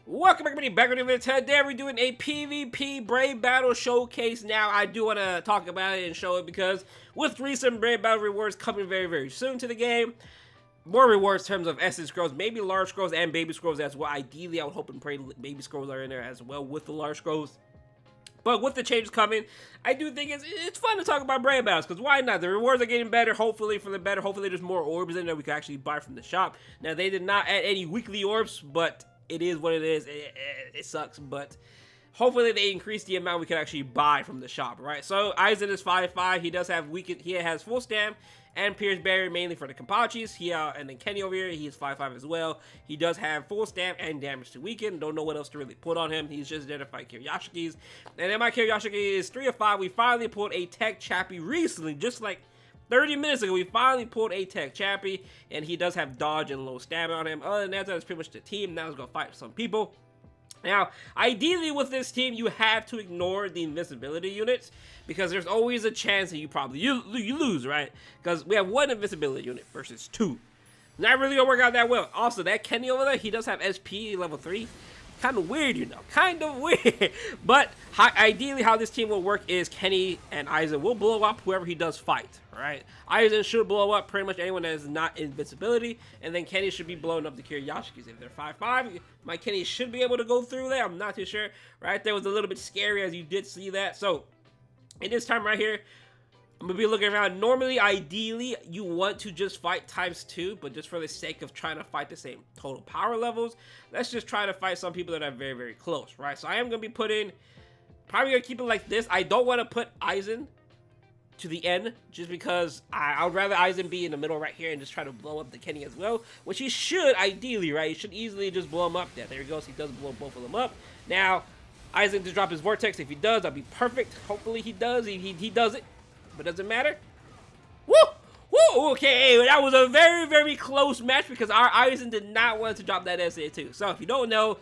Welcome back, everybody. Back with another video. Today we're doing a PvP Brave Battle Showcase. Now, I do want to talk about it and show it because with recent Brave Battle rewards coming very soon to the game, more rewards in terms of essence scrolls, maybe large scrolls and baby scrolls as well. Ideally, I would hope and pray baby scrolls are in there as well with the large scrolls. But with the changes coming, I do think it's fun to talk about Brave Battles, because why not? The rewards are getting better, hopefully for the better. Hopefully there's more orbs in there we can actually buy from the shop. Now, they did not add any weekly orbs, but it is what it is. It sucks, but hopefully they increase the amount we can actually buy from the shop, right? So AIZEN is 5-5. He does have he has full stam and Pierce Barrier mainly for the KENPACHI'S. And then Kenny over here, he is 5-5 as well. He does have full stam and damage to weaken. Don't know what else to really put on him. He's just there to fight Kiryashiki's. And then my Kiryashiki is 3-5. We finally pulled a tech chappy recently, just like 30 minutes ago. We finally pulled a tech chappy, and he does have dodge and low stamina on him. Other than that, that's pretty much the team. Now he's gonna fight some people. Now, ideally with this team, you have to ignore the invincibility units, because there's always a chance that you lose, right? Because we have one invincibility unit versus two. Not really gonna work out that well. Also, that Kenny over there, he does have SP level 3. Kind of weird, you know, kind of weird. But ideally how this team will work is Kenny and AIZEN will blow up whoever he does fight, right? AIZEN should blow up pretty much anyone that is not invincibility, and then Kenny should be blowing up the Kiryashiki's. If they're 5-5, my Kenny should be able to go through there. I'm not too sure. Right there was a little bit scary, as you did see that. So in this time right here, I'm gonna be looking around. Normally, ideally, you want to just fight ×2, but just for the sake of trying to fight the same total power levels, let's just try to fight some people that are very close, right? So I am gonna be probably gonna keep it like this. I don't want to put AIZEN to the end, just because I would rather AIZEN be in the middle right here and just try to blow up the Kenny as well, which he should ideally, right? He should easily just blow him up. There he goes. He does blow both of them up. Now, AIZEN to drop his vortex. If he does, that'd be perfect. Hopefully he does. He does it. But does it matter? Woo! Woo! Okay, that was a very close match, because our AIZEN did not want to drop that SA2. So if you don't know,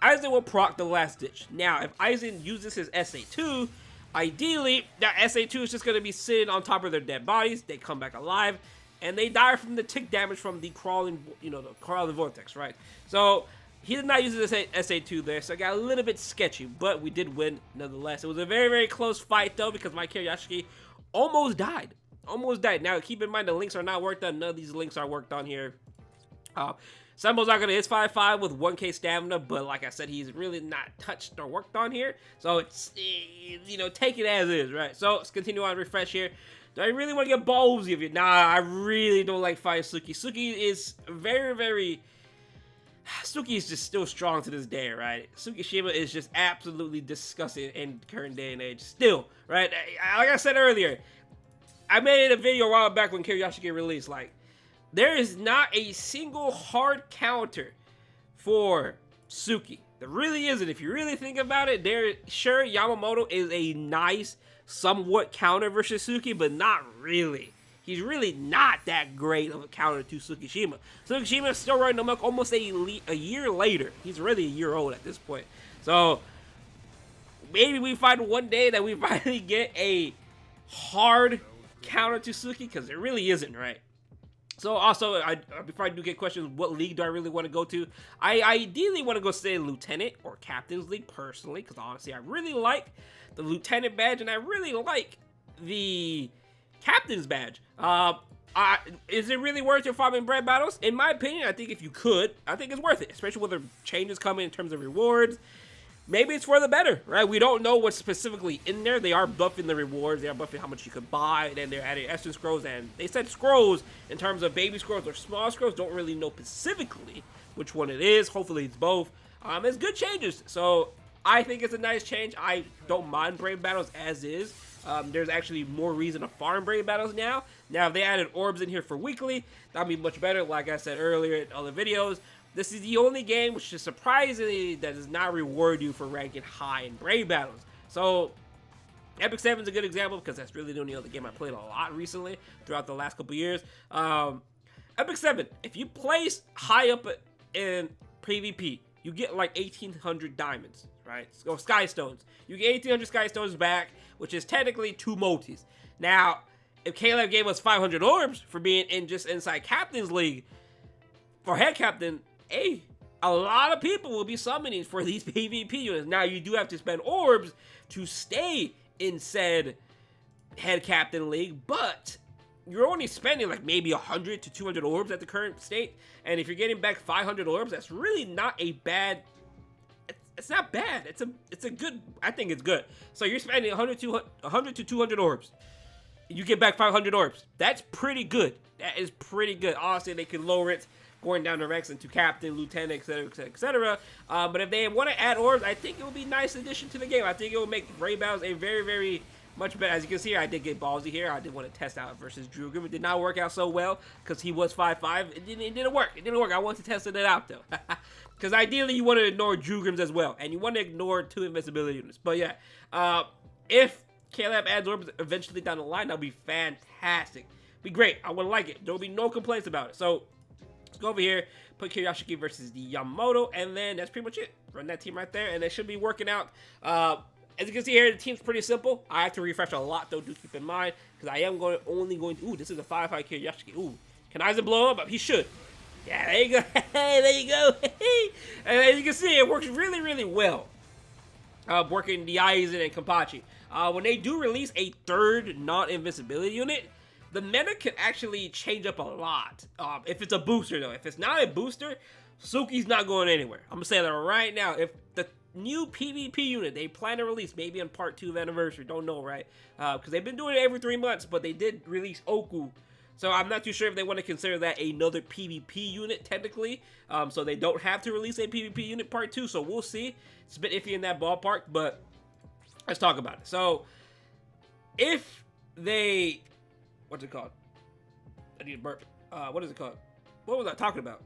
AIZEN will proc the last ditch. Now, if AIZEN uses his SA2, ideally, that SA2 is just going to be sitting on top of their dead bodies. They come back alive, and they die from the tick damage from the crawling, the crawling vortex, right? So he did not use his SA2 there, so it got a little bit sketchy, but we did win nonetheless. It was a very close fight, though, because my Kiryashiki almost died. Now, keep in mind, the links are not worked on. None of these links are worked on here. Sembo's not going to hit 5-5 with 1k stamina, but like I said, he's really not touched or worked on here. So it's, take it as is, right? So let's continue on, refresh here. Do I really want to get ballsy of it? Nah, I really don't like fighting Suki. Suki is Suki is just still strong to this day, right? Tsukishima is just absolutely disgusting in current day and age still, right? Like I said earlier, I made a video a while back when Kiryashiki released, like, there is not a single hard counter for Suki. There really isn't. If you really think about it, sure, Yamamoto is a nice, somewhat counter versus Suki, but not really. He's really not that great of a counter to Tsukishima. Tsukishima is still running amok almost a year later. He's really a year old at this point. So maybe we find one day that we finally get a hard counter to Suki, because there really isn't, right? So also, before I do get questions, what league do I really want to go to? I ideally want to go say Lieutenant or Captain's League personally, because honestly, I really like the Lieutenant badge, and I really like the Captain's badge. Is it really worth your farming Brave Battles? In my opinion, I think if you could, I think it's worth it, especially with the changes coming in terms of rewards. Maybe it's for the better, right? We don't know what's specifically in there. They are buffing the rewards. They are buffing how much you could buy. And then they're adding essence scrolls. And they said scrolls in terms of baby scrolls or small scrolls. Don't really know specifically which one it is. Hopefully it's both. It's good changes. So I think it's a nice change. I don't mind Brave Battles as is. There's actually more reason to farm Brave Battles now. Now, if they added orbs in here for weekly, that'd be much better. Like I said earlier in other videos, this is the only game which is surprisingly that does not reward you for ranking high in Brave Battles. So Epic 7 is a good example, because that's really the only other game I played a lot recently throughout the last couple years. Epic 7, if you place high up in PvP, you get like 1,800 diamonds, right? So Sky Stones. You get 1,800 Sky Stones back, which is technically 2 multis. Now, if Caleb gave us 500 orbs for being just inside Captain's League, for head captain, hey, a lot of people will be summoning for these PvP units. Now, you do have to spend orbs to stay in said head captain league, but you're only spending like maybe 100 to 200 orbs at the current state. And if you're getting back 500 orbs, that's really not a bad... It's not bad. It's a good... I think it's good. So you're spending 100 to 200 orbs. You get back 500 orbs. That's pretty good. That is pretty good. Honestly, they could lower it going down the ranks into captain, lieutenant, etc., etc., etc. But if they want to add orbs, I think it will be a nice addition to the game. I think it will make Brave Battles a very, very much better. As you can see here, I did get ballsy here. I did want to test out versus Drew Grimm. It did not work out so well because he was 5'5". It didn't work. It didn't work. I wanted to test it out, though. Because ideally, you want to ignore Drew Grimm's as well. And you want to ignore 2 invincibility units. But yeah, if KLab adds orbs eventually down the line, that'll be fantastic. Be great. I would like it. There'll be no complaints about it. So let's go over here, put Kiyoshiki versus the Yamamoto, and then that's pretty much it. Run that team right there, and they should be working out. As you can see here, the team's pretty simple. I have to refresh a lot, though. Do keep in mind, because I am only going to... Ooh, this is a 5-5 Kiyoshiki. Ooh, can AIZEN blow up? He should. Yeah, there you go. Hey, there you go. And as you can see, it works really, really well. Working the AIZEN and KENPACHI. When they do release a 3rd non-invincibility unit, the meta can actually change up a lot. If it's a booster, though. If it's not a booster, Suki's not going anywhere. I'm going to say that right now. If the new PvP unit they plan to release, maybe on part 2 of Anniversary, don't know, right? Because they've been doing it every 3 months, but they did release Oku. So I'm not too sure if they want to consider that another PvP unit, technically. So they don't have to release a PvP unit part 2, so we'll see. It's a bit iffy in that ballpark, but let's talk about it. So, if they... What's it called? I need a burp. What is it called? What was I talking about?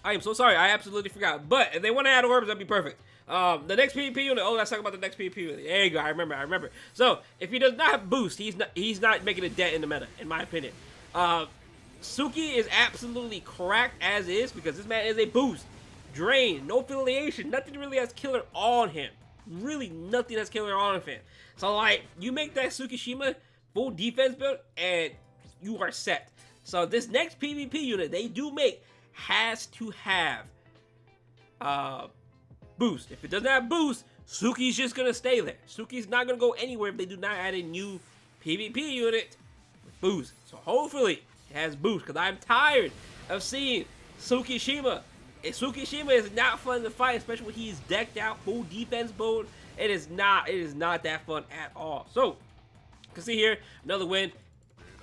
I am so sorry. I absolutely forgot. But if they want to add orbs, that'd be perfect. The next PvP unit. Oh, let's talk about the next PvP unit. There you go. I remember. So, if he does not have boost, he's not making a dent in the meta, in my opinion. Suki is absolutely cracked as is because this man is a boost. Drain, no affiliation, nothing really has killer on him. Really, nothing has killer on him. So, like, you make that Tsukishima full defense build, and you are set. So, this next PvP unit they do make has to have boost. If it doesn't have boost, Suki's just gonna stay there. Suki's not gonna go anywhere if they do not add a new PvP unit with boost. So, hopefully, it has boost, because I'm tired of seeing Tsukishima. Tsukishima is not fun to fight, especially when he's decked out full defense mode. It is not that fun at all. So, you can see here, another win.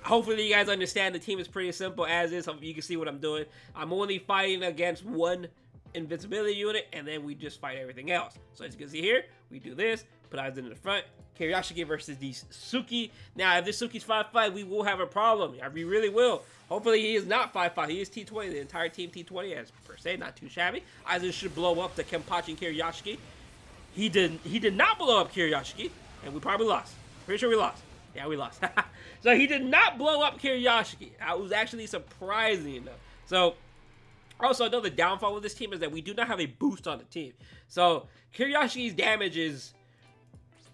Hopefully you guys understand the team is pretty simple as is. You can see what I'm doing. I'm only fighting against 1 invincibility unit, and then we just fight everything else. So as you can see here, we do this, put AIZEN in the front. Kiyoshiki versus the Suki. Now, if this Suki's 5'5", we will have a problem. We really will. Hopefully, he is not 5'5". He is T20. The entire team T20 as per se, not too shabby. AIZEN should blow up the KENPACHI and Kiyoshiki. He did not blow up Kiyoshiki, and we probably lost. Pretty sure we lost. Yeah, we lost. So he did not blow up Kiyoshiki. That was actually surprising enough. So, also another downfall with this team is that we do not have a boost on the team. So, Kiryoshi's damage is...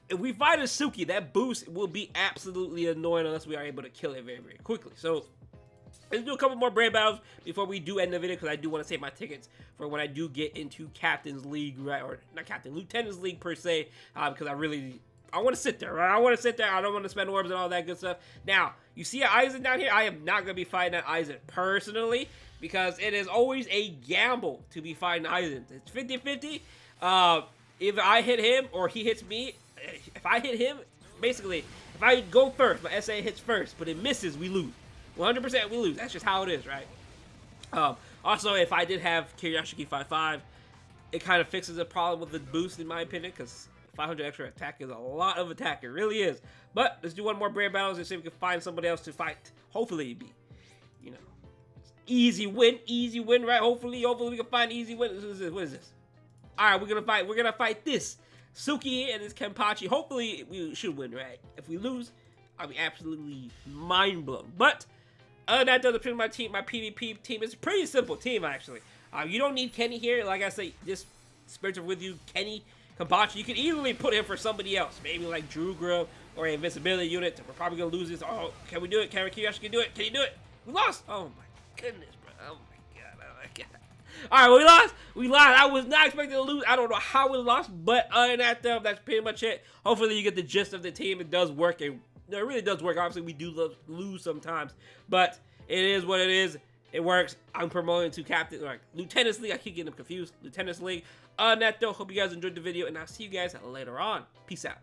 If we fight a Suki, that boost will be absolutely annoying unless we are able to kill it very, very quickly. So, let's do a couple more Brave Battles before we do end the video, because I do want to save my tickets for when I do get into Captain's League, right? Or not Captain, Lieutenant's League per se, because I want to sit there, right? I want to sit there. I don't want to spend orbs and all that good stuff. Now, you see AIZEN down here? I am not going to be fighting at AIZEN personally, because it is always a gamble to be fighting AIZEN. It's 50-50. If I hit him or he hits me, if I hit him, basically, if I go first, my SA hits first, but it misses, we lose. 100% we lose. That's just how it is, right? Also, if I did have Kiyoshiki 5'5", it kind of fixes the problem with the boost, in my opinion, because 500 extra attack is a lot of attack. It really is. But let's do one more Brave Battles and see if we can find somebody else to fight. Hopefully, it'd be, easy win, right? Hopefully we can find easy win. What is this? All right, we're gonna fight this Suki and this KENPACHI. Hopefully, we should win, right? If we lose, I'll be absolutely mind blown. But other than that, does pretty much my PvP team. It's a pretty simple team, actually. You don't need Kenny here. Like I say, this spirits are with you, Kenny, KENPACHI. You can easily put him for somebody else, maybe like Drew Grimm or an invincibility unit. We're probably gonna lose this. Oh, can we do it? Can Kiyoshi do it? Can you do it? We lost. Oh my goodness, bro. Oh my god. Alright, we lost. We lost. I was not expecting to lose. I don't know how we lost, but other than that, though, that's pretty much it. Hopefully, you get the gist of the team. It does work. It really does work. Obviously, we do lose sometimes, but it is what it is. It works. I'm promoting to captain, like Lieutenant's League. I keep getting them confused. Lieutenant's League. Other than that, though, hope you guys enjoyed the video, and I'll see you guys later on. Peace out.